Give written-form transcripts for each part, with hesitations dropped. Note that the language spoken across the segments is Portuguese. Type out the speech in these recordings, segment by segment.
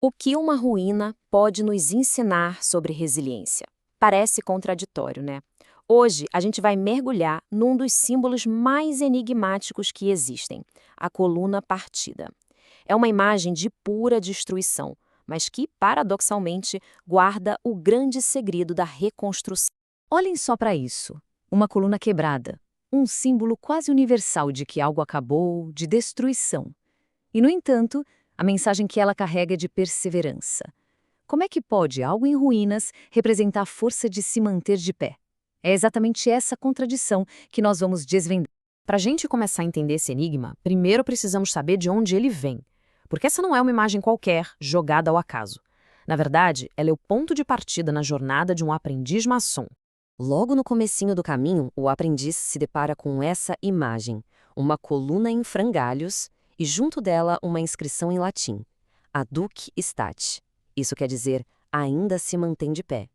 O que uma ruína pode nos ensinar sobre resiliência? Parece contraditório, né? Hoje, a gente vai mergulhar num dos símbolos mais enigmáticos que existem, a coluna partida. É uma imagem de pura destruição, mas que, paradoxalmente, guarda o grande segredo da reconstrução. Olhem só para isso. Uma coluna quebrada. Um símbolo quase universal de que algo acabou, de destruição. E, no entanto, a mensagem que ela carrega é de perseverança. Como é que pode algo em ruínas representar a força de se manter de pé? É exatamente essa contradição que nós vamos desvendar. Para a gente começar a entender esse enigma, primeiro precisamos saber de onde ele vem. Porque essa não é uma imagem qualquer, jogada ao acaso. Na verdade, ela é o ponto de partida na jornada de um aprendiz maçom. Logo no comecinho do caminho, o aprendiz se depara com essa imagem, uma coluna em frangalhos e junto dela uma inscrição em latim, Aduc Stat. Isso quer dizer, ainda se mantém de pé.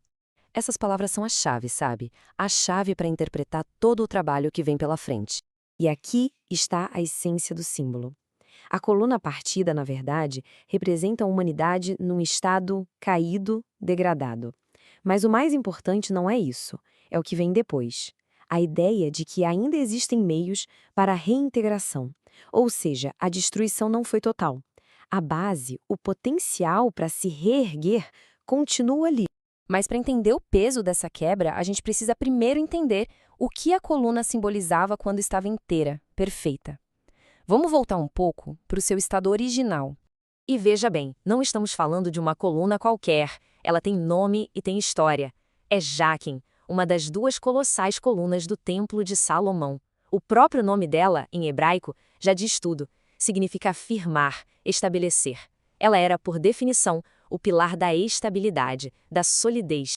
Essas palavras são a chave, sabe? A chave para interpretar todo o trabalho que vem pela frente. E aqui está a essência do símbolo. A coluna partida, na verdade, representa a humanidade num estado caído, degradado. Mas o mais importante não é isso, é o que vem depois. A ideia de que ainda existem meios para a reintegração, ou seja, a destruição não foi total. A base, o potencial para se reerguer, continua ali. Mas para entender o peso dessa quebra, a gente precisa primeiro entender o que a coluna simbolizava quando estava inteira, perfeita. Vamos voltar um pouco para o seu estado original. E veja bem, não estamos falando de uma coluna qualquer. Ela tem nome e tem história. É Jaquen, uma das duas colossais colunas do Templo de Salomão. O próprio nome dela, em hebraico, já diz tudo. Significa afirmar, estabelecer. Ela era, por definição, o pilar da estabilidade, da solidez.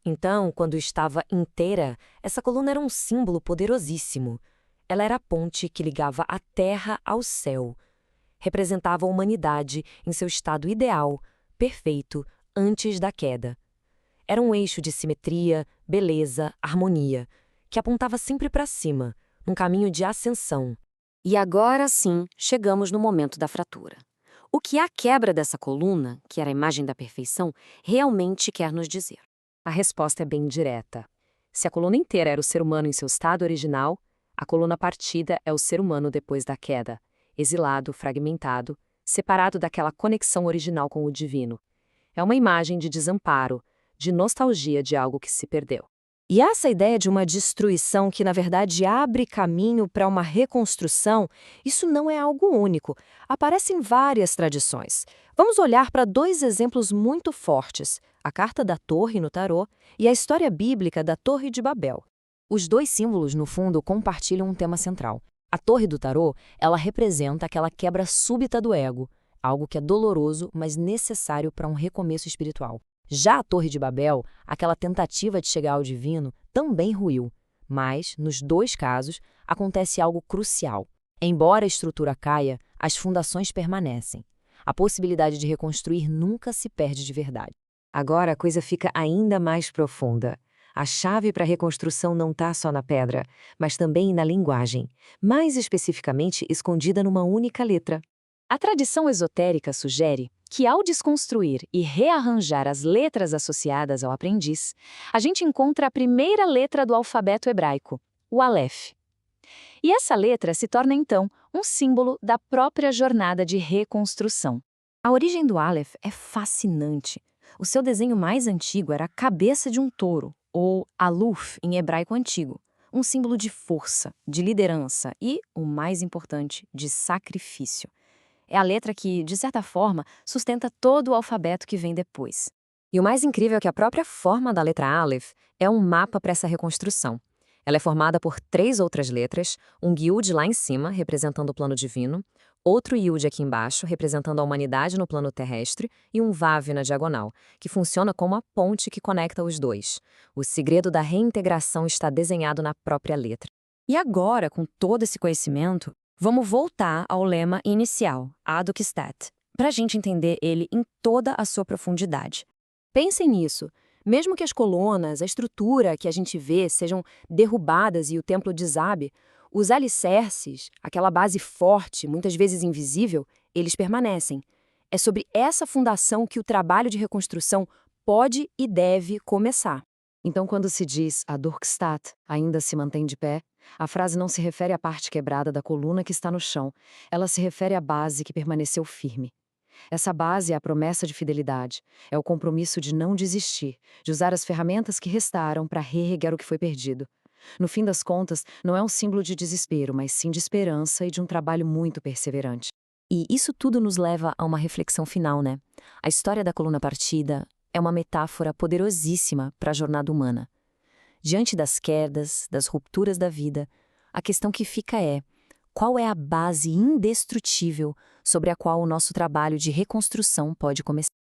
Então, quando estava inteira, essa coluna era um símbolo poderosíssimo. Ela era a ponte que ligava a terra ao céu. Representava a humanidade em seu estado ideal, perfeito, antes da queda. Era um eixo de simetria, beleza, harmonia, que apontava sempre para cima, num caminho de ascensão. E agora sim, chegamos no momento da fratura. O que a quebra dessa coluna, que era a imagem da perfeição, realmente quer nos dizer? A resposta é bem direta. Se a coluna inteira era o ser humano em seu estado original, a coluna partida é o ser humano depois da queda, exilado, fragmentado, separado daquela conexão original com o divino. É uma imagem de desamparo, de nostalgia de algo que se perdeu. E essa ideia de uma destruição que, na verdade, abre caminho para uma reconstrução, isso não é algo único. Aparece em várias tradições. Vamos olhar para dois exemplos muito fortes, a carta da torre no tarô e a história bíblica da Torre de Babel. Os dois símbolos, no fundo, compartilham um tema central. A torre do tarô, ela representa aquela quebra súbita do ego, algo que é doloroso, mas necessário para um recomeço espiritual. Já a Torre de Babel, aquela tentativa de chegar ao divino, também ruiu. Mas, nos dois casos, acontece algo crucial. Embora a estrutura caia, as fundações permanecem. A possibilidade de reconstruir nunca se perde de verdade. Agora a coisa fica ainda mais profunda. A chave para a reconstrução não está só na pedra, mas também na linguagem, mais especificamente escondida numa única letra. A tradição esotérica sugere que, ao desconstruir e rearranjar as letras associadas ao aprendiz, a gente encontra a primeira letra do alfabeto hebraico, o Aleph. E essa letra se torna, então, um símbolo da própria jornada de reconstrução. A origem do Aleph é fascinante. O seu desenho mais antigo era a cabeça de um touro, ou Aluf em hebraico antigo, um símbolo de força, de liderança e, o mais importante, de sacrifício. É a letra que, de certa forma, sustenta todo o alfabeto que vem depois. E o mais incrível é que a própria forma da letra Aleph é um mapa para essa reconstrução. Ela é formada por 3 outras letras, um Yud lá em cima, representando o plano divino, outro Yud aqui embaixo, representando a humanidade no plano terrestre, e um Vav na diagonal, que funciona como a ponte que conecta os dois. O segredo da reintegração está desenhado na própria letra. E agora, com todo esse conhecimento, vamos voltar ao lema inicial, Aduc Stat, para a gente entender ele em toda a sua profundidade. Pensem nisso. Mesmo que as colunas, a estrutura que a gente vê sejam derrubadas e o templo desabe, os alicerces, aquela base forte, muitas vezes invisível, eles permanecem. É sobre essa fundação que o trabalho de reconstrução pode e deve começar. Então, quando se diz a Durkstadt ainda se mantém de pé, a frase não se refere à parte quebrada da coluna que está no chão, ela se refere à base que permaneceu firme. Essa base é a promessa de fidelidade, é o compromisso de não desistir, de usar as ferramentas que restaram para reerguer o que foi perdido. No fim das contas, não é um símbolo de desespero, mas sim de esperança e de um trabalho muito perseverante. E isso tudo nos leva a uma reflexão final, né? A história da coluna partida é uma metáfora poderosíssima para a jornada humana. Diante das quedas, das rupturas da vida, a questão que fica é: qual é a base indestrutível sobre a qual o nosso trabalho de reconstrução pode começar?